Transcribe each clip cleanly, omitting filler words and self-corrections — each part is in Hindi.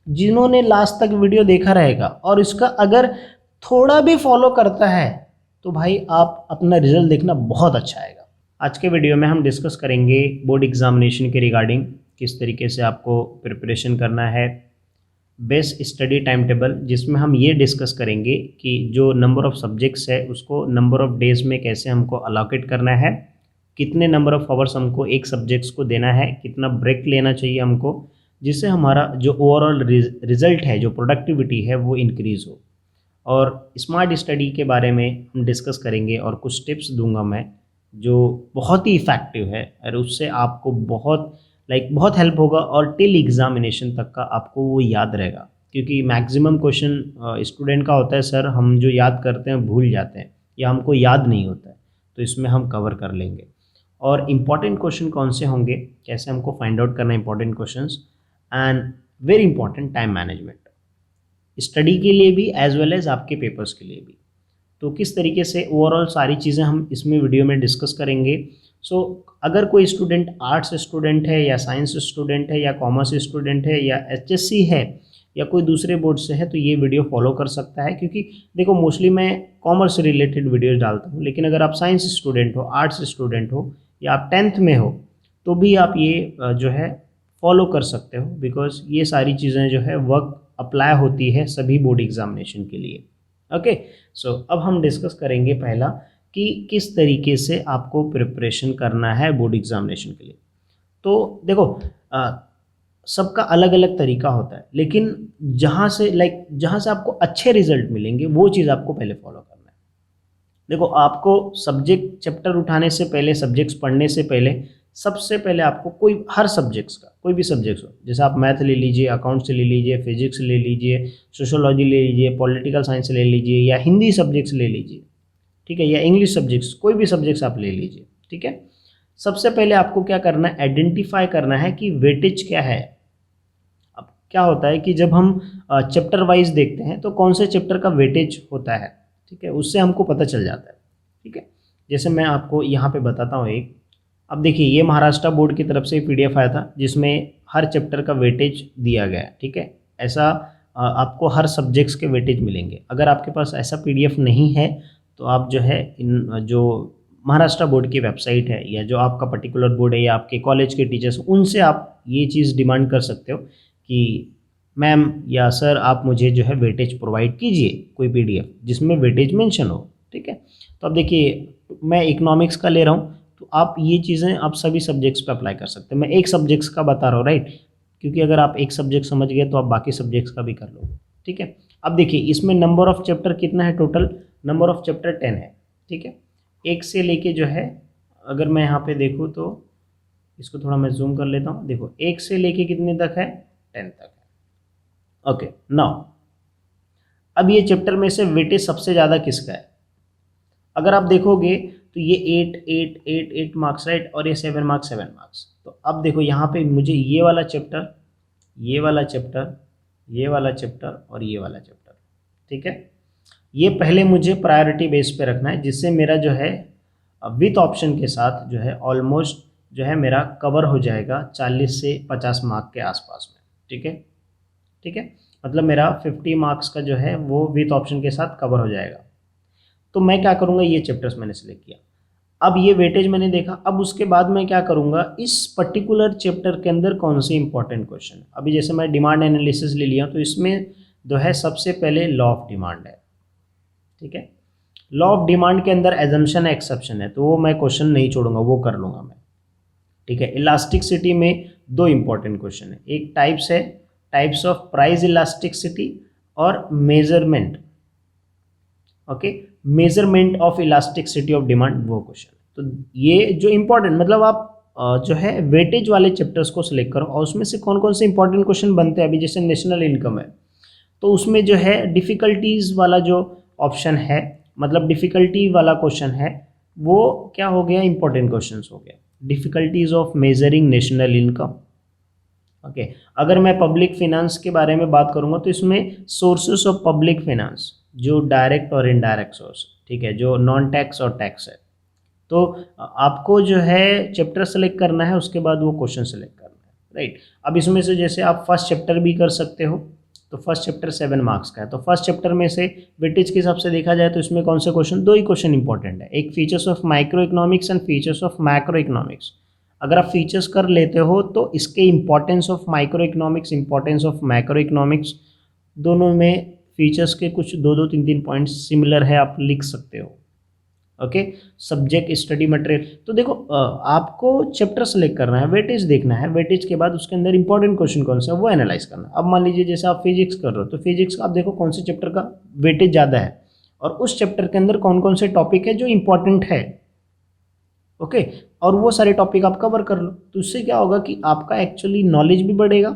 जिन्होंने लास्ट तक वीडियो देखा रहेगा और इसका अगर थोड़ा भी फॉलो करता है तो भाई आप अपना रिजल्ट देखना बहुत अच्छा आएगा। आज के वीडियो में हम डिस्कस करेंगे बोर्ड एग्जामिनेशन के रिगार्डिंग किस तरीके से आपको प्रिपरेशन करना है, बेस्ट स्टडी टाइम टेबल, जिसमें हम ये डिस्कस करेंगे कि जो नंबर ऑफ़ सब्जेक्ट्स है उसको नंबर ऑफ़ डेज़ में कैसे हमको अलोकेट करना है, कितने नंबर ऑफ़ आवर्स हमको एक सब्जेक्ट्स को देना है, कितना ब्रेक लेना चाहिए हमको, जिससे हमारा जो ओवरऑल रिज़ल्ट है, जो प्रोडक्टिविटी है वो इंक्रीज़ हो। और स्मार्ट स्टडी के बारे में हम डिस्कस करेंगे और कुछ टिप्स दूंगा मैं जो बहुत ही इफ़ेक्टिव है और उससे आपको बहुत हेल्प होगा और टिल एग्ज़ामिनेशन तक का आपको वो याद रहेगा। क्योंकि मैक्सिमम क्वेश्चन स्टूडेंट का होता है सर हम जो याद करते हैं भूल जाते हैं या हमको याद नहीं होता है, तो इसमें हम कवर कर लेंगे। और इम्पॉर्टेंट क्वेश्चन कौन से होंगे, कैसे हमको फाइंड आउट करना है important questions, and very important time management, study के लिए भी एज वेल एज आपके पेपर्स के लिए भी। तो किस तरीके से ओवरऑल सारी चीज़ें हम इसमें वीडियो में डिस्कस करेंगे। अगर कोई स्टूडेंट आर्ट्स स्टूडेंट है या साइंस स्टूडेंट है या कॉमर्स स्टूडेंट है या एचएससी है या कोई दूसरे बोर्ड से है तो ये वीडियो फॉलो कर सकता है। क्योंकि देखो मोस्टली मैं कॉमर्स से रिलेटेड वीडियोज डालता हूँ, लेकिन अगर आप साइंस स्टूडेंट हो, आर्ट्स स्टूडेंट हो या आप 10th में हो तो भी आप ये जो है फॉलो कर सकते हो, बिकॉज ये सारी चीज़ें जो है वर्क अप्लाई होती है सभी बोर्ड एग्जामिनेशन के लिए। ओके, सो अब हम डिस्कस करेंगे पहला कि किस तरीके से आपको प्रिपरेशन करना है बोर्ड एग्जामिनेशन के लिए। तो देखो सबका अलग अलग तरीका होता है, लेकिन जहाँ से आपको अच्छे रिजल्ट मिलेंगे वो चीज़ आपको पहले फॉलो करना है। देखो आपको सब्जेक्ट चैप्टर उठाने से पहले, सब्जेक्ट्स पढ़ने से पहले सबसे पहले आपको हर सब्जेक्ट्स का कोई भी सब्जेक्ट्स हो, जैसे आप मैथ ले लीजिए, अकाउंट्स ले लीजिए, फिजिक्स ले लीजिए, सोशोलॉजी ले लीजिए, पॉलिटिकल साइंस ले लीजिए या हिंदी सब्जेक्ट्स ले लीजिए, ठीक है, या इंग्लिश सब्जेक्ट्स, कोई भी सब्जेक्ट्स आप ले लीजिए, ठीक है। सबसे पहले आपको क्या करना है, आइडेंटिफाई करना है कि वेटेज क्या है। अब क्या होता है कि जब हम चैप्टर वाइज देखते हैं तो कौन से चैप्टर का वेटेज होता है, ठीक है, उससे हमको पता चल जाता है, ठीक है। जैसे मैं आपको यहाँ पे बताता हूँ एक, अब देखिए ये महाराष्ट्र बोर्ड की तरफ से पीडीएफ आया था जिसमें हर चैप्टर का वेटेज दिया गया है, ठीक है। ऐसा आपको हर सब्जेक्ट्स के वेटेज मिलेंगे। अगर आपके पास ऐसा पीडीएफ नहीं है तो आप जो है जो महाराष्ट्र बोर्ड की वेबसाइट है या जो आपका पर्टिकुलर बोर्ड है या आपके कॉलेज के टीचर्स, उनसे आप ये चीज़ डिमांड कर सकते हो कि मैम या सर आप मुझे जो है वेटेज प्रोवाइड कीजिए, कोई पीडीएफ जिसमें वेटेज मेंशन हो, ठीक है। तो अब देखिए मैं इकोनॉमिक्स का ले रहा हूँ तो आप ये चीज़ें आप सभी सब्जेक्ट्स पे अप्लाई कर सकते हैं। मैं एक सब्जेक्ट्स का बता रहा हूँ, राइट, क्योंकि अगर आप एक सब्जेक्ट समझ गए तो आप बाकी सब्जेक्ट्स का भी कर लोगे, ठीक है। अब देखिए इसमें नंबर ऑफ़ चैप्टर कितना है, टोटल नंबर ऑफ़ चैप्टर 10 है, ठीक है। एक से लेके जो है, अगर मैं यहाँ पे देखूँ तो इसको थोड़ा मैं जूम कर लेता हूँ, देखो एक से लेके कितने तक है, 10 तक है। ओके, नाउ अब ये चैप्टर में से वेटेज सबसे ज़्यादा किसका है, अगर आप देखोगे तो ये 8 मार्क्स, राइट, और ये 7 मार्क्स 7 मार्क्स। तो अब देखो यहाँ पे मुझे ये वाला चैप्टर, ये वाला चैप्टर, ये वाला चैप्टर और ये वाला चैप्टर, ठीक है, ये पहले मुझे प्रायोरिटी बेस पे रखना है, जिससे मेरा जो है विथ ऑप्शन के साथ जो है ऑलमोस्ट जो है मेरा कवर हो जाएगा 40 से 50 मार्क के आसपास में, ठीक है, ठीक है। मतलब मेरा 50 मार्क्स का जो है वो विथ ऑप्शन के साथ कवर हो जाएगा। तो मैं क्या करूँगा, ये चैप्टर्स मैंने सेलेक्ट किया, अब ये वेटेज मैंने देखा, अब उसके बाद मैं क्या करूँगा, इस पर्टिकुलर चैप्टर के अंदर कौन से इंपॉर्टेंट क्वेश्चन, अभी जैसे मैं डिमांड एनालिसिस ले लिया तो इसमें जो है सबसे पहले लॉ ऑफ डिमांड है, ठीक है। लॉ ऑफ डिमांड के अंदर एजम्पशन है, एक्सेप्शन है, तो वो मैं क्वेश्चन नहीं छोड़ूंगा, वो कर लूँगा मैं, ठीक है। इलास्टिसिटी में दो इंपॉर्टेंट क्वेश्चन है, एक टाइप्स ऑफ प्राइस इलास्टिसिटी और measurement, okay, measurement of elasticity of demand, वो क्वेश्चन। तो ये जो इंपॉर्टेंट, मतलब आप जो है वेटेज वाले चैप्टर्स को सिलेक्ट करो और उसमें से कौन कौन से इंपॉर्टेंट क्वेश्चन बनते हैं। अभी जैसे नेशनल इनकम है तो उसमें जो है डिफ़िकल्टीज़ वाला जो ऑप्शन है, मतलब डिफ़िकल्टी वाला क्वेश्चन है, वो क्या हो गया, इंपॉर्टेंट क्वेश्चन हो गया, difficulties of measuring national income. Okay, अगर मैं पब्लिक फिनांस के बारे में बात करूंगा तो इसमें सोर्सेस ऑफ पब्लिक फिनांस, जो डायरेक्ट और इनडायरेक्ट सोर्स, ठीक है, जो नॉन टैक्स और टैक्स है, तो आपको जो है चैप्टर सेलेक्ट करना है, उसके बाद वो क्वेश्चन सेलेक्ट करना है, राइट। अब इसमें से जैसे आप फर्स्ट चैप्टर भी कर सकते हो, तो फर्स्ट चैप्टर 7 मार्क्स का है, तो फर्स्ट चैप्टर में से वेटेज के हिसाब से देखा जाए तो इसमें कौन से क्वेश्चन, 2 ही क्वेश्चन इंपॉर्टेंट है, एक features of micro economics and features of macro economics. अगर आप फीचर्स कर लेते हो तो इसके importance of micro economics, importance of macro economics, दोनों में फीचर्स के कुछ 2-2 3-3 पॉइंट्स सिमिलर है, आप लिख सकते हो। ओके, सब्जेक्ट स्टडी मटेरियल, तो देखो आपको चैप्टर सेलेक्ट करना है, वेटेज देखना है, वेटेज के बाद उसके अंदर इंपॉर्टेंट क्वेश्चन कौन सा है वो एनालाइज करना है। अब मान लीजिए जैसे आप फिजिक्स कर रहे हो, तो फिजिक्स का आप देखो कौन से चैप्टर का वेटेज ज़्यादा है और उस चैप्टर के अंदर कौन कौन से टॉपिक है जो इंपॉर्टेंट है। ओके, और वो सारे टॉपिक आप कवर कर लो, तो उससे क्या होगा कि आपका एक्चुअली नॉलेज भी बढ़ेगा,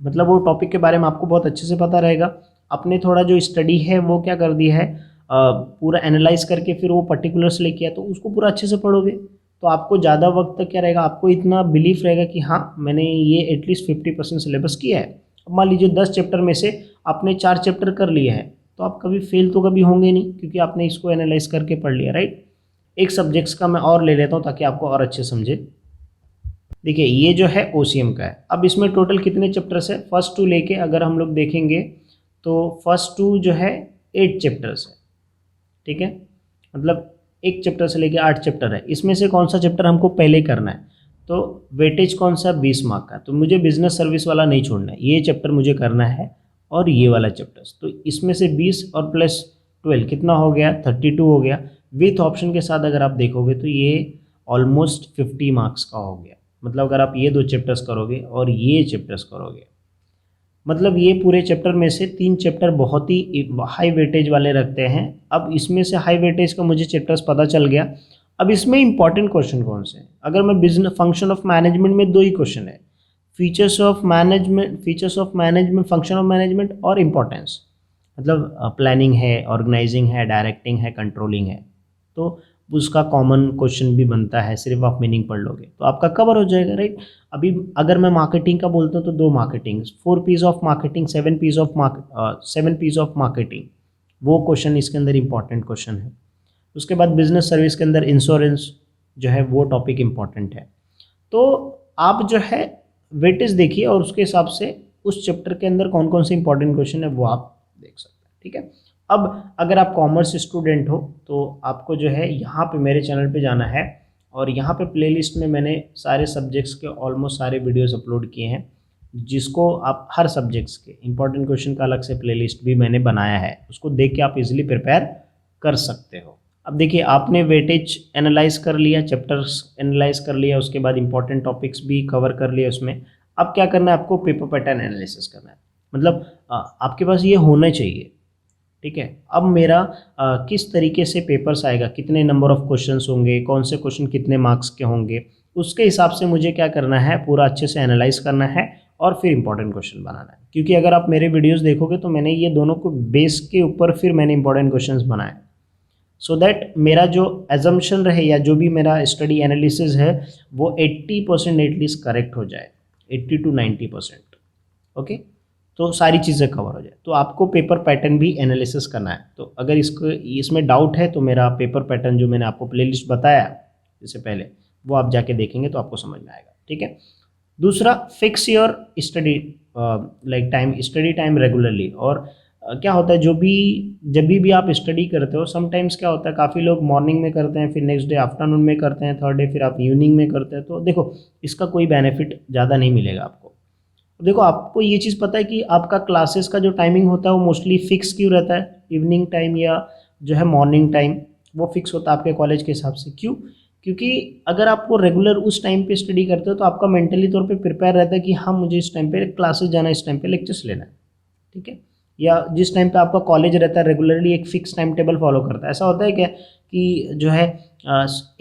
मतलब वो टॉपिक के बारे में आपको बहुत अच्छे से पता रहेगा। आपने थोड़ा जो स्टडी है वो क्या कर दिया है, पूरा एनालाइज करके फिर वो पर्टिकुलर्स लेके आया, तो उसको पूरा अच्छे से पढ़ोगे तो आपको ज़्यादा वक्त तक क्या रहेगा, आपको इतना बिलीफ रहेगा कि हाँ मैंने ये एटलीस्ट 50% सिलेबस किया है। अब मान लीजिए 10 चैप्टर में से आपने 4 चैप्टर कर लिए हैं, तो आप कभी फेल तो कभी होंगे नहीं, क्योंकि आपने इसको एनालाइज करके पढ़ लिया, राइट। एक सब्जेक्ट्स का मैं और ले लेता हूँ ताकि आपको और अच्छे समझे। देखिए ये जो है OCM का है। अब इसमें टोटल कितने चैप्टर्स है, फर्स्ट 2 लेके अगर हम लोग देखेंगे तो फर्स्ट 2 जो है 8 चैप्टर्स है, ठीक है, मतलब एक चैप्टर से लेके 8 चैप्टर है। इसमें से कौन सा चैप्टर हमको पहले करना है, तो वेटेज कौन सा, 20 मार्क का, तो मुझे बिजनेस सर्विस वाला नहीं छोड़ना है, ये चैप्टर मुझे करना है और ये वाला चैप्टर्स, तो इसमें से 20 और प्लस 12 कितना हो गया, 32 हो गया। विथ ऑप्शन के साथ अगर आप देखोगे तो ये ऑलमोस्ट 50 मार्क्स का हो गया। मतलब अगर आप ये 2 चैप्टर्स करोगे और ये चैप्टर्स करोगे, मतलब ये पूरे चैप्टर में से 3 चैप्टर बहुत ही हाई वेटेज वाले रखते हैं। अब इसमें से हाई वेटेज का मुझे चैप्टर्स पता चल गया। अब इसमें इंपॉर्टेंट क्वेश्चन कौन से हैं, अगर मैं बिजनेस फंक्शन ऑफ मैनेजमेंट में 2 ही क्वेश्चन है, features of management, function of management और इम्पोर्टेंस, मतलब प्लानिंग है, ऑर्गेनाइजिंग है, डायरेक्टिंग है, कंट्रोलिंग है, तो उसका कॉमन क्वेश्चन भी बनता है, सिर्फ आप मीनिंग पढ़ लोगे तो आपका कवर हो जाएगा, राइट। अभी अगर मैं मार्केटिंग का बोलता हूँ तो 2 marketing, 4 piece of marketing, 7 piece of marketing, वो क्वेश्चन इसके अंदर इंपॉर्टेंट क्वेश्चन है। उसके बाद बिजनेस सर्विस के अंदर इंश्योरेंस जो है वो टॉपिक इंपॉर्टेंट है। तो आप जो है वेटेज देखिए और उसके हिसाब से उस चैप्टर के अंदर कौन कौन से इंपॉर्टेंट क्वेश्चन है वो आप देख सकते हैं, ठीक है। अब अगर आप कॉमर्स स्टूडेंट हो तो आपको जो है यहाँ पे मेरे चैनल पे जाना है और यहाँ पे प्लेलिस्ट में मैंने सारे सब्जेक्ट्स के ऑलमोस्ट सारे वीडियोस अपलोड किए हैं, जिसको आप हर सब्जेक्ट्स के इंपॉर्टेंट क्वेश्चन का अलग से प्लेलिस्ट भी मैंने बनाया है, उसको देख के आप इजीली प्रिपेयर कर सकते हो। अब देखिए आपने वेटेज एनालाइज कर लिया, चैप्टर्स एनालाइज कर लिया, उसके बाद इंपॉर्टेंट टॉपिक्स भी कवर कर लिया उसमें। अब क्या करना है, आपको पेपर पैटर्न एनालिसिस करना है, मतलब आपके पास ये होना चाहिए, ठीक है। अब मेरा किस तरीके से पेपर्स आएगा, कितने नंबर ऑफ क्वेश्चंस होंगे, कौन से क्वेश्चन कितने मार्क्स के होंगे, उसके हिसाब से मुझे क्या करना है, पूरा अच्छे से एनालाइज करना है और फिर इंपॉर्टेंट क्वेश्चन बनाना है। क्योंकि अगर आप मेरे वीडियोस देखोगे तो मैंने ये दोनों को बेस के ऊपर फिर मैंने इंपॉर्टेंट क्वेश्चंस बनाए, सो दैट मेरा जो एजम्पशन रहे या जो भी मेरा स्टडी एनालिसिस है वो 80% एटलीस्ट करेक्ट हो जाए, 80 to 90%, ओके। तो सारी चीज़ें कवर हो जाए। तो आपको पेपर पैटर्न भी एनालिसिस करना है। तो अगर इसमें डाउट है तो मेरा पेपर पैटर्न जो मैंने आपको प्लेलिस्ट बताया इससे पहले वो आप जाके देखेंगे तो आपको समझ में आएगा, ठीक है। दूसरा, fix your study study time regularly. और क्या होता है, जब भी आप स्टडी करते हो, समटाइम्स क्या होता है, काफ़ी लोग मॉर्निंग में करते हैं, फिर नेक्स्ट डे आफ्टरनून में करते हैं, थर्ड डे फिर आप इवनिंग में करते हैं। तो देखो इसका कोई बेनिफिट ज़्यादा नहीं मिलेगा आपको। देखो आपको ये चीज़ पता है कि आपका क्लासेस का जो टाइमिंग होता है वो मोस्टली फिक्स क्यों रहता है, इवनिंग टाइम या जो है मॉर्निंग टाइम, वो फिक्स होता है आपके कॉलेज के हिसाब से। क्यों? क्योंकि अगर आपको रेगुलर उस टाइम पे स्टडी करते हो तो आपका मेंटली तौर पे प्रिपेयर रहता है कि हाँ मुझे इस टाइम पे क्लासेस जाना है, इस टाइम पे लेक्चर्स लेना है, ठीक है। या जिस टाइम पे आपका कॉलेज रहता है रेगुलरली एक फिक्स टाइम टेबल फॉलो करता है। ऐसा होता है क्या कि जो है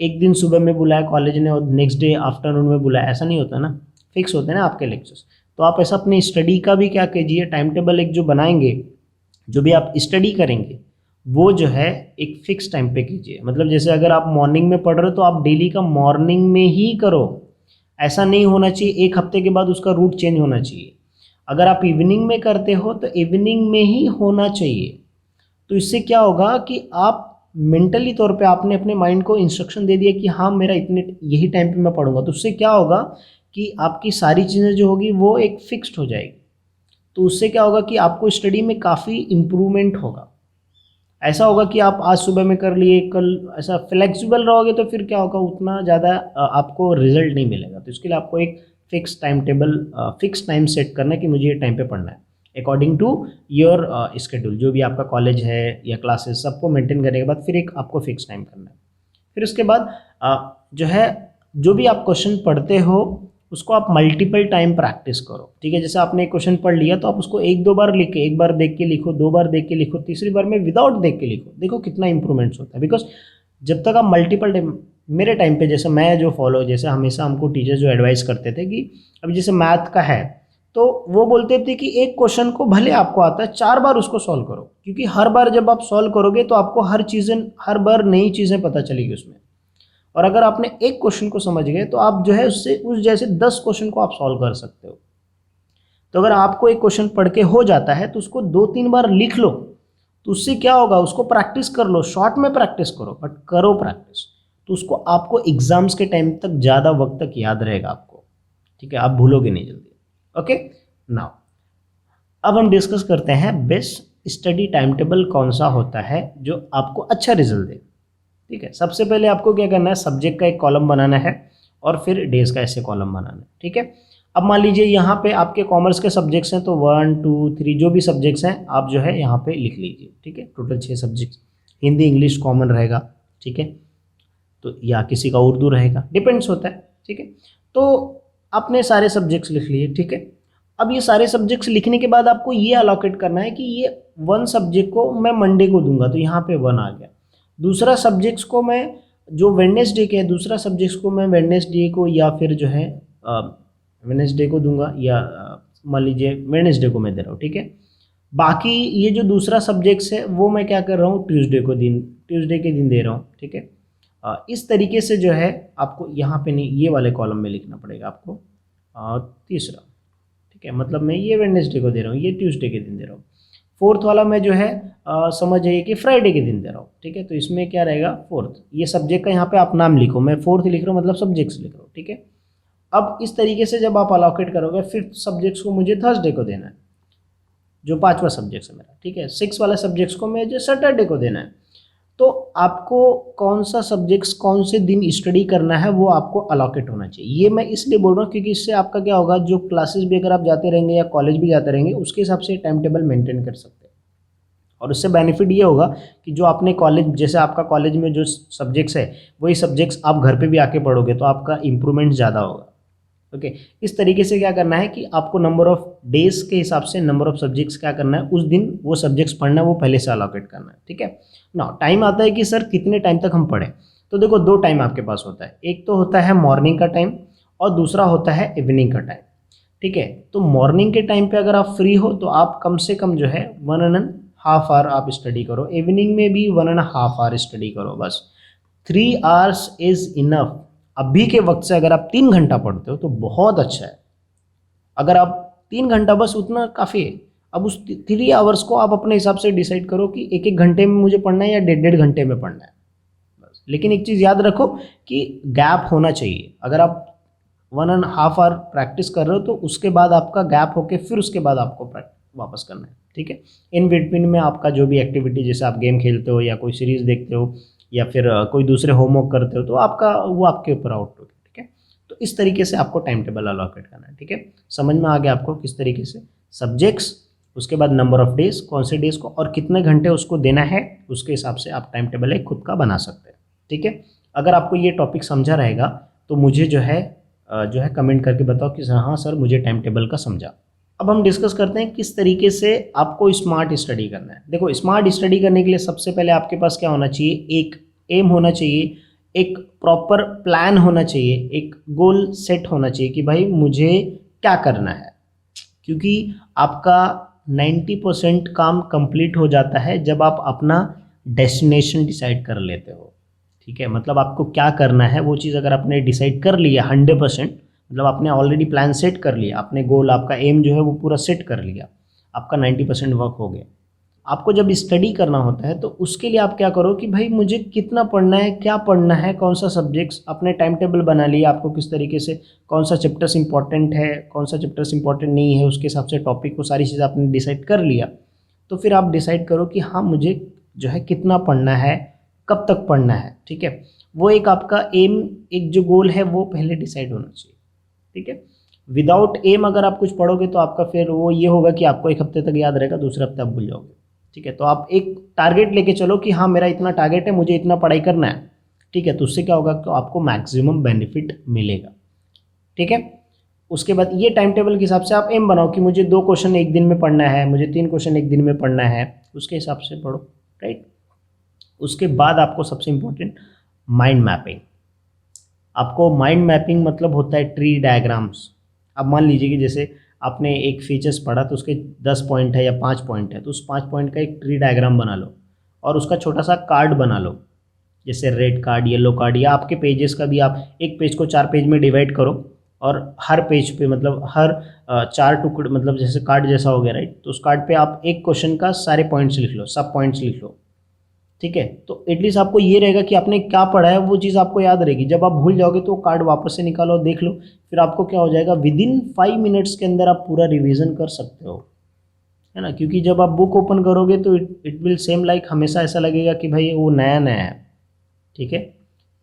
एक दिन सुबह में बुलाया कॉलेज ने और नेक्स्ट डे आफ्टरनून में बुलाया, ऐसा नहीं होता ना, फिक्स होते हैं ना आपके लेक्चर्स। तो आप ऐसा अपनी स्टडी का भी क्या कीजिए, टाइम टेबल एक जो बनाएंगे, जो भी आप स्टडी करेंगे वो जो है एक फिक्स टाइम पे कीजिए। मतलब जैसे अगर आप मॉर्निंग में पढ़ रहे हो तो आप डेली का मॉर्निंग में ही करो, ऐसा नहीं होना चाहिए एक हफ्ते के बाद उसका रूट चेंज होना चाहिए। अगर आप इवनिंग में करते हो तो इवनिंग में ही होना चाहिए। तो इससे क्या होगा कि आप मेंटली तौर पे आपने अपने माइंड को इंस्ट्रक्शन दे दिया कि हाँ मेरा इतने यही टाइम पे मैं पढ़ूंगा। तो उससे क्या होगा कि आपकी सारी चीज़ें जो होगी वो एक फिक्स्ड हो जाएगी। तो उससे क्या होगा कि आपको स्टडी में काफ़ी इम्प्रूवमेंट होगा। ऐसा होगा कि आप आज सुबह में कर लिए, कल ऐसा फ्लेक्सिबल रहोगे तो फिर क्या होगा, उतना ज़्यादा आपको रिजल्ट नहीं मिलेगा। तो इसके लिए आपको एक fix time table, fix time set करना है कि मुझे ये टाइम पे पढ़ना है अकॉर्डिंग टू योर स्केड्यूल। जो भी आपका कॉलेज है या क्लासेस, सबको मेंटेन करने के बाद फिर एक आपको फिक्स टाइम करना है। फिर उसके बाद जो है, जो भी आप क्वेश्चन पढ़ते हो उसको आप मल्टीपल टाइम प्रैक्टिस करो। ठीक है, जैसे आपने एक क्वेश्चन पढ़ लिया तो आप उसको एक दो बार लिखे, एक बार देख के लिखो, दो बार देख के लिखो, तीसरी बार में विदाउट देख के लिखो। देखो कितना इंप्रूवमेंट्स होता है। बिकॉज जब तक आप मल्टीपल टाइम, मेरे टाइम पे जैसे मैं जो फॉलो, जैसे हमेशा हमको टीचर जो एडवाइस करते थे कि अभी जैसे मैथ का है तो वो बोलते थे कि एक क्वेश्चन को भले आपको आता है 4 बार उसको सॉल्व करो, क्योंकि हर बार जब आप सॉल्व करोगे तो आपको हर बार नई चीज़ें पता चलेगी उसमें। और अगर आपने एक क्वेश्चन को समझ गए तो आप जो है उससे उस जैसे 10 क्वेश्चन को आप सॉल्व कर सकते हो। तो अगर आपको एक क्वेश्चन पढ़ के हो जाता है तो उसको 2-3 बार लिख लो, तो उससे क्या होगा, उसको प्रैक्टिस कर लो, शॉर्ट में प्रैक्टिस करो बट करो प्रैक्टिस, तो उसको आपको एग्जाम्स के टाइम तक ज़्यादा वक्त तक याद रहेगा आपको। ठीक है, आप भूलोगे नहीं जल्दी। ओके, नाउ अब हम डिस्कस करते हैं बेस्ट स्टडी टाइम टेबल कौन सा होता है जो आपको अच्छा रिजल्ट दे। ठीक है, सबसे पहले आपको क्या करना है, सब्जेक्ट का एक कॉलम बनाना है और फिर डेज का ऐसे कॉलम बनाना है। ठीक है, अब मान लीजिए यहाँ पे आपके कॉमर्स के सब्जेक्ट्स हैं तो 1 2 3 जो भी सब्जेक्ट्स हैं आप जो है यहाँ पे लिख लीजिए। ठीक है, total 6 subjects, Hindi English common रहेगा। ठीक है, तो या किसी का उर्दू रहेगा, डिपेंड्स होता है। ठीक है, तो आपने सारे सब्जेक्ट्स लिख लिए। ठीक है, अब ये सारे सब्जेक्ट्स लिखने के बाद आपको ये अलोकेट करना है कि ये 1 सब्जेक्ट को मैं मंडे को दूंगा तो यहाँ पे 1 आ गया। दूसरा सब्जेक्ट्स को मैं जो वेडनेसडे के है, दूसरा सब्जेक्ट्स को मैं वेडनेसडे को या फिर जो है वेडनेसडे को दूंगा, या मान लीजिए वेडनेसडे को मैं दे रहा हूँ। ठीक है, बाकी ये जो दूसरा सब्जेक्ट्स है वो मैं क्या कर रहा हूँ, ट्यूसडे के दिन दे रहा हूँ। ठीक है, इस तरीके से जो है आपको यहाँ पे नहीं, ये वाले कॉलम में लिखना पड़ेगा आपको तीसरा। ठीक है, मतलब मैं ये वेडनेसडे को दे रहा हूँ, ये ट्यूसडे के दिन दे रहा हूँ। फोर्थ वाला मैं जो है समझ जाइए कि फ्राइडे के दिन दे रहा हूँ। ठीक है, तो इसमें क्या रहेगा, फोर्थ, ये सब्जेक्ट का यहाँ पे आप नाम लिखो, मैं फोर्थ लिख रहा हूँ मतलब सब्जेक्ट्स लिख रहा हूँ। ठीक है, अब इस तरीके से जब आप अलोकेट करोगे, फिफ्थ सब्जेक्ट्स को मुझे थर्सडे को देना है, जो 5वां सब्जेक्ट है मेरा। ठीक है, 6 वाला सब्जेक्ट्स को मुझे सैटरडे को देना है। तो आपको कौन सा सब्जेक्ट्स कौन से दिन स्टडी करना है वो आपको अलोकेट होना चाहिए। ये मैं इसलिए बोल रहा हूँ क्योंकि इससे आपका क्या होगा, जो क्लासेस भी अगर आप जाते रहेंगे या कॉलेज भी जाते रहेंगे उसके हिसाब से टाइम टेबल मेंटेन कर सकते हैं। और उससे बेनिफिट ये होगा कि जो आपने कॉलेज, जैसे आपका कॉलेज में जो सब्जेक्ट्स है वही सब्जेक्ट्स आप घर पे भी आके पढ़ोगे तो आपका इम्प्रूवमेंट ज़्यादा होगा। ओके, इस तरीके से क्या करना है कि आपको नंबर ऑफ डेज के हिसाब से नंबर ऑफ सब्जेक्ट्स क्या करना है, उस दिन वो सब्जेक्ट्स पढ़ना है वो पहले से अलोकेट करना है। ठीक है, ना टाइम आता है कि सर कितने टाइम तक हम पढ़ें, तो देखो 2 टाइम आपके पास होता है, एक तो होता है मॉर्निंग का टाइम और दूसरा होता है इवनिंग का टाइम। ठीक है, तो मॉर्निंग के टाइम पे अगर आप फ्री हो तो आप कम से कम जो है 1.5 आवर आप स्टडी करो, इवनिंग में भी 1.5 आवर स्टडी करो, बस 3 आवर्स इज इनफ। अभी के वक्त से अगर आप 3 घंटा पढ़ते हो तो बहुत अच्छा है। अगर आप 3 घंटा, बस उतना काफ़ी है। अब उस 3 आवर्स को आप अपने हिसाब से डिसाइड करो कि 1-1 घंटे में मुझे पढ़ना है या 1.5 घंटे में पढ़ना है, बस। लेकिन एक चीज़ याद रखो कि गैप होना चाहिए। अगर आप 1.5 आवर प्रैक्टिस कर रहे हो तो उसके बाद आपका गैप होके फिर उसके बाद आपको वापस करना है। ठीक है, इन बिटवीन में आपका जो भी एक्टिविटी, जैसे आप गेम खेलते हो या कोई सीरीज़ देखते हो या फिर कोई दूसरे होमवर्क करते हो तो आपका वो आपके ऊपर आउट हो। ठीक है, तो इस तरीके से आपको टाइम टेबल अलोकेट करना है। ठीक है, समझ में आ गया आपको किस तरीके से सब्जेक्ट्स, उसके बाद नंबर ऑफ डेज, कौन से डेज को और कितने घंटे उसको देना है, उसके हिसाब से आप टाइम टेबल एक खुद का बना सकते हैं। ठीक है, अगर आपको ये टॉपिक समझा रहेगा तो मुझे जो है कमेंट करके बताओ कि हाँ सर मुझे टाइम टेबल का समझा। अब हम डिस्कस करते हैं किस तरीके से आपको स्मार्ट स्टडी करना है। देखो, स्मार्ट स्टडी करने के लिए सबसे पहले आपके पास क्या होना चाहिए, एक एम होना चाहिए, एक प्रॉपर प्लान होना चाहिए, एक गोल सेट होना चाहिए कि भाई मुझे क्या करना है। क्योंकि आपका 90% काम कंप्लीट हो जाता है जब आप अपना डेस्टिनेशन डिसाइड कर लेते हो। ठीक है, मतलब आपको क्या करना है वो चीज़ अगर आपने डिसाइड कर लिया 100%, मतलब आपने ऑलरेडी प्लान सेट कर लिया, आपने गोल, आपका एम जो है वो पूरा सेट कर लिया, आपका 90% वर्क हो गया। आपको जब स्टडी करना होता है तो उसके लिए आप क्या करो कि भाई मुझे कितना पढ़ना है, क्या पढ़ना है, कौन सा सब्जेक्ट्स, अपने टाइम टेबल बना लिया आपको किस तरीके से कौन सा चैप्टर्स इंपॉर्टेंट है, कौन सा चैप्टर्स इंपॉर्टेंट नहीं है, उसके हिसाब से टॉपिक को सारी चीज़ें आपने डिसाइड कर लिया। तो फिर आप डिसाइड करो कि हाँ मुझे जो है कितना पढ़ना है, कब तक पढ़ना है, ठीक है। वो एक आपका एम, एक जो गोल है वो पहले डिसाइड होना चाहिए, ठीक है। विदाउट एम अगर आप कुछ पढ़ोगे तो आपका फिर वो ये होगा कि आपको एक हफ्ते तक याद रहेगा, दूसरे हफ्ते आप भूल जाओगे, ठीक है। तो आप एक टारगेट लेके चलो कि हाँ मेरा इतना टारगेट है, मुझे इतना पढ़ाई करना है, ठीक है। तो उससे क्या होगा कि आपको मैक्सिमम बेनिफिट मिलेगा, ठीक है। उसके बाद ये टाइम टेबल के हिसाब से आप एम बनाओ कि मुझे 2 क्वेश्चन एक दिन में पढ़ना है, मुझे 3 क्वेश्चन एक दिन में पढ़ना है, उसके हिसाब से पढ़ो, राइट। उसके बाद आपको सबसे इम्पोर्टेंट माइंड मैपिंग। आपको माइंड मैपिंग मतलब होता है ट्री डायग्राम्स। अब मान लीजिए कि जैसे आपने एक फीचर्स पढ़ा तो उसके 10 पॉइंट है या 5 पॉइंट है, तो उस 5 पॉइंट का एक ट्री डायग्राम बना लो और उसका छोटा सा कार्ड बना लो, जैसे रेड कार्ड, येलो कार्ड, या आपके पेजेस का भी आप एक पेज को 4 पेज में डिवाइड करो और हर पेज पे मतलब हर 4 टुकड़े मतलब जैसे कार्ड जैसा हो गया, राइट। तो उस कार्ड पे आप एक क्वेश्चन का सारे पॉइंट्स लिख लो, सब पॉइंट्स लिख लो, ठीक है। तो एटलीस्ट आपको ये रहेगा कि आपने क्या पढ़ा है, वो चीज़ आपको याद रहेगी। जब आप भूल जाओगे तो वो कार्ड वापस से निकालो, देख लो, फिर आपको क्या हो जाएगा, विदिन 5 मिनट्स के अंदर आप पूरा रिवीजन कर सकते हो, है ना। क्योंकि जब आप बुक ओपन करोगे तो इट विल सेम लाइक, हमेशा ऐसा लगेगा कि भाई वो नया नया है, ठीक है।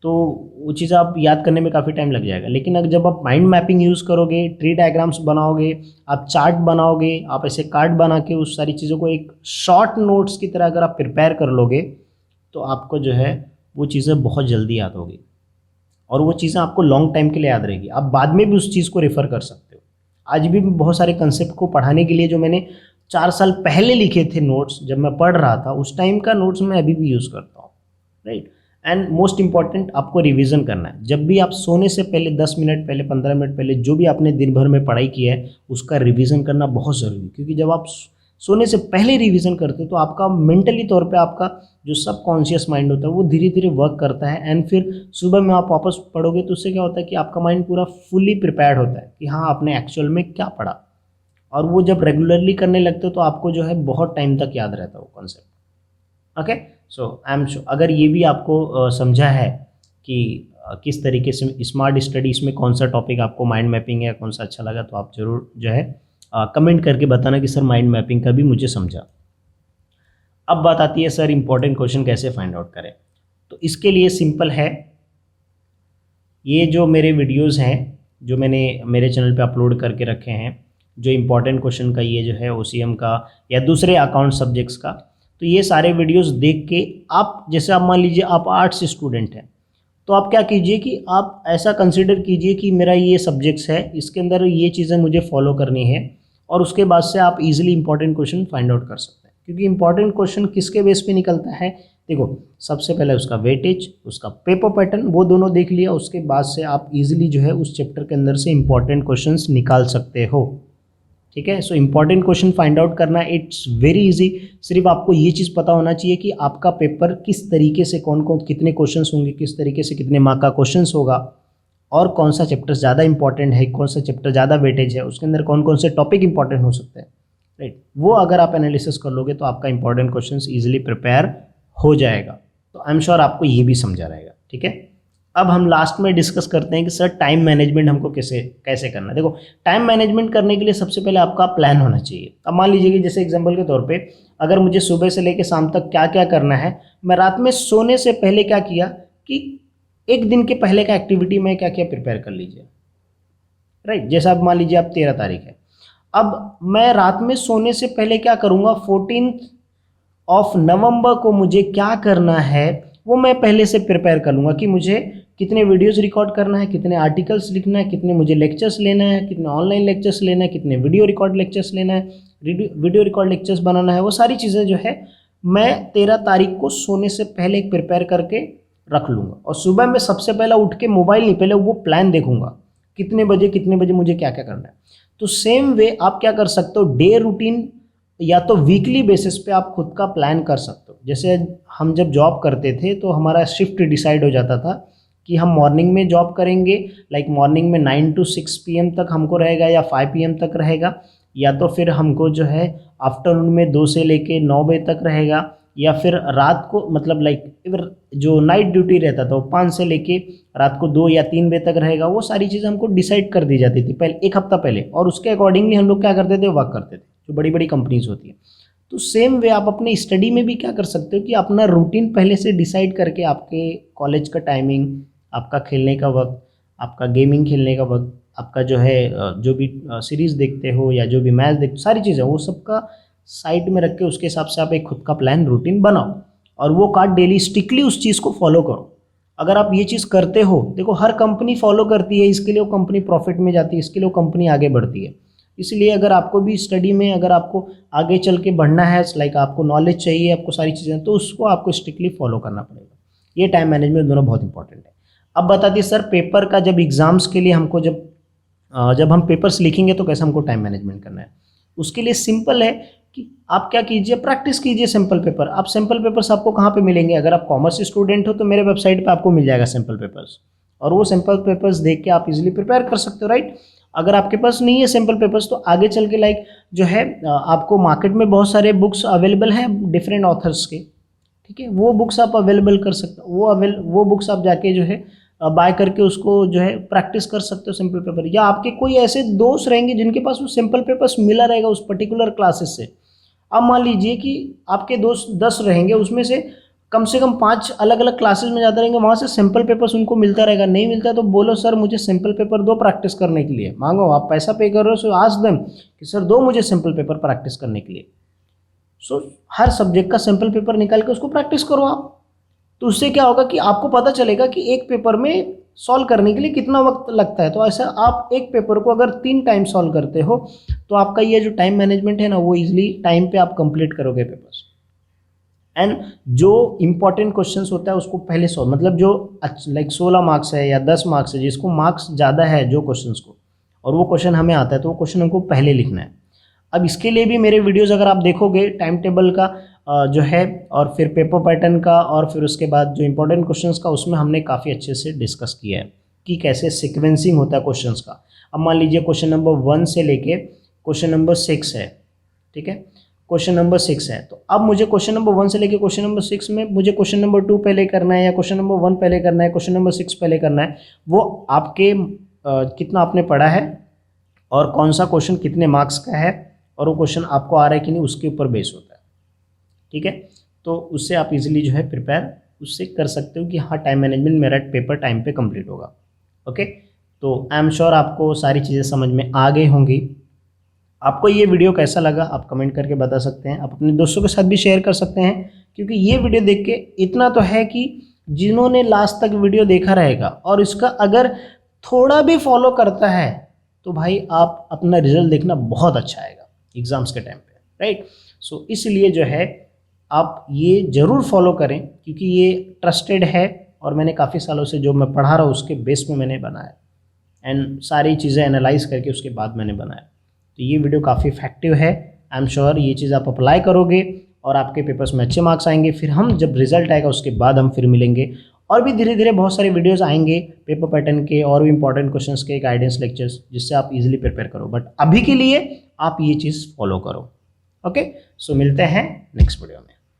तो वो चीज़ आप याद करने में काफ़ी टाइम लग जाएगा। लेकिन अगर जब आप माइंड मैपिंग यूज़ करोगे, ट्री डायग्राम्स बनाओगे, आप चार्ट बनाओगे, आप ऐसे कार्ड बना के उस सारी चीज़ों को एक शॉर्ट नोट्स की तरह अगर आप प्रिपेयर कर लोगे तो आपको जो है वो चीज़ें बहुत जल्दी याद होगी और वो चीज़ें आपको लॉन्ग टाइम के लिए याद रहेगी। आप बाद में भी उस चीज़ को रेफ़र कर सकते हो। आज भी बहुत सारे कंसेप्ट को पढ़ाने के लिए जो मैंने 4 साल पहले लिखे थे नोट्स, जब मैं पढ़ रहा था उस टाइम का नोट्स मैं अभी भी यूज़ करता हूँ, राइट। एंड मोस्ट इंपॉर्टेंट, आपको रिवीजन करना है। जब भी आप सोने से पहले 10 मिनट पहले, 15 मिनट पहले जो भी आपने दिन भर में पढ़ाई की है उसका रिवीजन करना बहुत ज़रूरी है। क्योंकि जब आप सोने से पहले रिवीजन करते हो तो आपका मेंटली तौर पे आपका जो सबकॉन्शियस माइंड होता है वो धीरे धीरे वर्क करता है एंड फिर सुबह में आप वापस पढ़ोगे तो उससे क्या होता है कि आपका माइंड पूरा फुली प्रिपेयर्ड होता है कि हाँ आपने एक्चुअल में क्या पढ़ा। और वो जब रेगुलरली करने लगते हो तो आपको जो है बहुत टाइम तक याद रहता है वो concept. Okay, so I am sure अगर ये भी आपको समझा है कि किस तरीके से स्मार्ट स्टडीज़ में कौन सा टॉपिक आपको माइंड मैपिंग है कौन सा अच्छा लगा, तो आप ज़रूर जो है कमेंट करके बताना कि सर माइंड मैपिंग का भी मुझे समझा। अब बात आती है सर इंपॉर्टेंट क्वेश्चन कैसे फाइंड आउट करें। तो इसके लिए सिंपल है, ये जो मेरे वीडियोस हैं जो मैंने मेरे चैनल पे अपलोड करके रखे हैं, जो इम्पोर्टेंट क्वेश्चन का ये जो है ओसीएम का या दूसरे अकाउंट सब्जेक्ट्स का, तो ये सारे वीडियोस देख के आप, जैसे आप मान लीजिए आप आर्ट्स स्टूडेंट हैं तो आप क्या कीजिए कि आप ऐसा कंसिडर कीजिए कि मेरा ये सब्जेक्ट्स है, इसके अंदर ये चीज़ें मुझे फॉलो करनी है और उसके बाद से आप easily important question find out कर सकते हैं। क्योंकि इंपॉर्टेंट क्वेश्चन किसके बेस पे निकलता है, देखो सबसे पहले उसका वेटेज, उसका पेपर पैटर्न, वो दोनों देख लिया, उसके बाद से आप इजीली जो है उस चैप्टर के अंदर से इंपॉर्टेंट क्वेश्चंस निकाल सकते हो, ठीक है। So important question find out करना इट्स वेरी इजी। सिर्फ आपको ये चीज़ पता होना चाहिए कि आपका पेपर किस तरीके से, कौन कौन कितने क्वेश्चंस होंगे, किस तरीके से कितने मार्क का क्वेश्चंस होगा और कौन सा चैप्टर ज़्यादा इंपॉर्टेंट है, कौन सा चैप्टर ज़्यादा वेटेज है, उसके अंदर कौन कौन से टॉपिक इंपॉर्टेंट हो सकते हैं, राइट। वो अगर आप एनालिसिस कर लोगे तो आपका इंपॉर्टेंट क्वेश्चंस ईजिली प्रिपेयर हो जाएगा। तो आई एम श्योर आपको ये भी समझा रहेगा, ठीक है। अब हम लास्ट में डिस्कस करते हैं कि सर टाइम मैनेजमेंट हमको कैसे करना है। देखो टाइम मैनेजमेंट करने के लिए सबसे पहले आपका प्लान होना चाहिए। अब मान लीजिए कि जैसे एग्जांपल के तौर पे अगर मुझे सुबह से लेकर शाम तक क्या क्या करना है, मैं रात में सोने से पहले क्या किया कि एक दिन के पहले का एक्टिविटी में क्या क्या प्रिपेयर कर लीजिए, राइट। जैसा अब मान लीजिए आप 13 तारीख है, अब मैं रात में सोने से पहले क्या करूँगा, 14 नवंबर को मुझे क्या करना है वो मैं पहले से प्रिपेयर कर लूँगा कि मुझे कितने वीडियोस रिकॉर्ड करना है, कितने आर्टिकल्स लिखना है, कितने मुझे लेक्चर्स लेना है, कितने ऑनलाइन लेक्चर्स लेना है, कितने वीडियो रिकॉर्ड लेक्चर्स लेना है, वीडियो रिकॉर्ड लेक्चर्स बनाना है। वो सारी चीज़ें जो है मैं 13 तारीख को सोने से पहले प्रिपेयर करके रख लूँगा और सुबह में सबसे पहले उठ के मोबाइल नहीं, पहले वो प्लान देखूँगा कितने बजे मुझे क्या क्या करना है। तो सेम वे आप क्या कर सकते हो, डे रूटीन या तो वीकली बेसिस पे आप खुद का प्लान कर सकते हो। जैसे हम जब जॉब करते थे तो हमारा शिफ्ट डिसाइड हो जाता था कि हम मॉर्निंग में जॉब करेंगे, लाइक मॉर्निंग में 9 to 6 PM तक हमको रहेगा या 5 PM तक रहेगा, या तो फिर हमको जो है आफ्टरनून में 2 से लेके 9 बजे तक रहेगा, या फिर रात को मतलब जो नाइट ड्यूटी रहता था वो 5 से लेके रात को 2 या 3 बजे तक रहेगा। वो सारी चीज़ें हमको डिसाइड कर दी जाती थी पहले, एक हफ्ता पहले, और उसके अकॉर्डिंगली हम लोग क्या करते थे, वर्क करते थे, जो बड़ी बड़ी कंपनीज होती है। तो सेम वे आप अपने स्टडी में भी क्या कर सकते हो कि अपना रूटीन पहले से डिसाइड करके आपके कॉलेज का टाइमिंग, आपका खेलने का वक्त, आपका गेमिंग खेलने का वक्त, आपका जो है जो भी सीरीज़ देखते हो या जो भी मैच देखते हो, सारी चीज़ें वो सबका साइड में रख के उसके हिसाब से आप एक खुद का प्लान रूटीन बनाओ और वो कार्ड डेली स्ट्रिक्टली उस चीज़ को फॉलो करो। अगर आप ये चीज़ करते हो, देखो हर कंपनी फॉलो करती है, इसके लिए वो कंपनी प्रॉफिट में जाती है, इसके लिए वो कंपनी आगे बढ़ती है। इसलिए अगर आपको भी स्टडी में अगर आपको आगे चल के बढ़ना है, लाइक आपको नॉलेज चाहिए, आपको सारी चीज़ें, तो उसको आपको स्ट्रिक्टली फॉलो करना पड़ेगा। ये टाइम मैनेजमेंट दोनों बहुत इंपॉर्टेंट है। अब बता दिए सर, पेपर का जब एग्ज़ाम्स के लिए हमको जब हम पेपर्स लिखेंगे तो कैसे हमको टाइम मैनेजमेंट करना है। उसके लिए सिंपल है कि आप क्या कीजिए, प्रैक्टिस कीजिए सिंपल पेपर। आप सिंपल पेपर्स आपको कहाँ पे मिलेंगे, अगर आप कॉमर्स स्टूडेंट हो तो मेरे वेबसाइट पे आपको मिल जाएगा सिंपल पेपर्स, और वो सिंपल पेपर्स देख के आप इजीली प्रिपेयर कर सकते हो, राइट। अगर आपके पास नहीं है सिंपल पेपर्स तो आगे चल के जो है आपको मार्केट में बहुत सारे बुक्स अवेलेबल हैं डिफरेंट ऑथर्स के, ठीक है, वो बुक्स आप अवेलेबल कर सकते हो, वो बुक्स आप जाके जो है बाय करके उसको जो है प्रैक्टिस कर सकते हो सिंपल पेपर। या आपके कोई ऐसे दोस्त रहेंगे जिनके पास वो सिंपल पेपर्स मिला रहेगा उस पर्टिकुलर क्लासेस से। अब मान लीजिए कि आपके दोस्त 10 रहेंगे, उसमें से कम 5 अलग अलग क्लासेस में जाते रहेंगे, वहाँ से सिंपल पेपर्स उनको मिलता रहेगा। नहीं मिलता तो बोलो सर मुझे सिंपल पेपर दो प्रैक्टिस करने के लिए, मांगो, आप पैसा पे कर रहे हो सो आस्क देम कि सर दो मुझे सिंपल पेपर प्रैक्टिस करने के लिए। सो हर सब्जेक्ट का सिंपल पेपर निकाल के उसको प्रैक्टिस करो आप। तो उससे क्या होगा कि आपको पता चलेगा कि एक पेपर में सॉल्व करने के लिए कितना वक्त लगता है। तो ऐसा आप एक पेपर को अगर 3 टाइम सॉल्व करते हो तो आपका ये जो टाइम मैनेजमेंट है ना, वो इजीली टाइम पे आप कंप्लीट करोगे पेपर्स। एंड जो इंपॉर्टेंट क्वेश्चंस होता है उसको पहले सॉल्व, मतलब जो 16 मार्क्स है या 10 मार्क्स है, जिसको मार्क्स ज़्यादा है जो क्वेश्चंस को, और वो क्वेश्चन हमें आता है तो वो क्वेश्चन हमको पहले लिखना है। अब इसके लिए भी मेरे वीडियोस अगर आप देखोगे टाइम टेबल का जो है, और फिर पेपर पैटर्न का, और फिर उसके बाद जो इंपॉर्टेंट क्वेश्चंस का, उसमें हमने काफ़ी अच्छे से डिस्कस किया है कि कैसे सीक्वेंसिंग होता है क्वेश्चंस का। अब मान लीजिए क्वेश्चन नंबर 1 से लेके क्वेश्चन नंबर 6 है, ठीक है, क्वेश्चन नंबर 6 है, तो अब मुझे क्वेश्चन नंबर 1 से लेके क्वेश्चन नंबर 6 में मुझे क्वेश्चन नंबर 2 पहले करना है या क्वेश्चन नंबर 1 पहले करना है, क्वेश्चन नंबर 6 पहले करना है, वो आपके कितना आपने पढ़ा है और कौन सा क्वेश्चन कितने मार्क्स का है, और वो क्वेश्चन आपको आ रहा है कि नहीं, उसके ऊपर बेस होता है, ठीक है। तो उससे आप इजीली जो है प्रिपेयर उससे कर सकते हो कि हाँ टाइम मैनेजमेंट मेरा पेपर टाइम पे कंप्लीट होगा। ओके, तो आई एम श्योर आपको सारी चीज़ें समझ में आ गई होंगी। आपको ये वीडियो कैसा लगा आप कमेंट करके बता सकते हैं, आप अपने दोस्तों के साथ भी शेयर कर सकते हैं, क्योंकि ये वीडियो देख के इतना तो है कि जिन्होंने लास्ट तक वीडियो देखा रहेगा और इसका अगर थोड़ा भी फॉलो करता है तो भाई आप अपना रिजल्ट देखना बहुत अच्छा आएगा एग्ज़ाम्स के टाइम पे, राइट। सो इसलिए जो है आप ये ज़रूर फॉलो करें, क्योंकि ये ट्रस्टेड है और मैंने काफ़ी सालों से जो मैं पढ़ा रहा हूँ उसके बेस में मैंने बनाया एंड सारी चीज़ें एनालाइज करके उसके बाद मैंने बनाया। तो ये वीडियो काफ़ी इफेक्टिव है, आई एम श्योर ये चीज़ आप अप्लाई करोगे और आपके पेपर्स में अच्छे मार्क्स आएंगे। फिर हम जब रिजल्ट आएगा उसके बाद हम फिर मिलेंगे, और भी धीरे धीरे बहुत सारे वीडियोस आएंगे पेपर पैटर्न के और भी इंपॉर्टेंट क्वेश्चंस के, गाइडेंस लेक्चर्स, जिससे आप इजीली प्रिपेयर करो। बट अभी के लिए आप ये चीज़ फॉलो करो। ओके, सो मिलते हैं नेक्स्ट वीडियो में।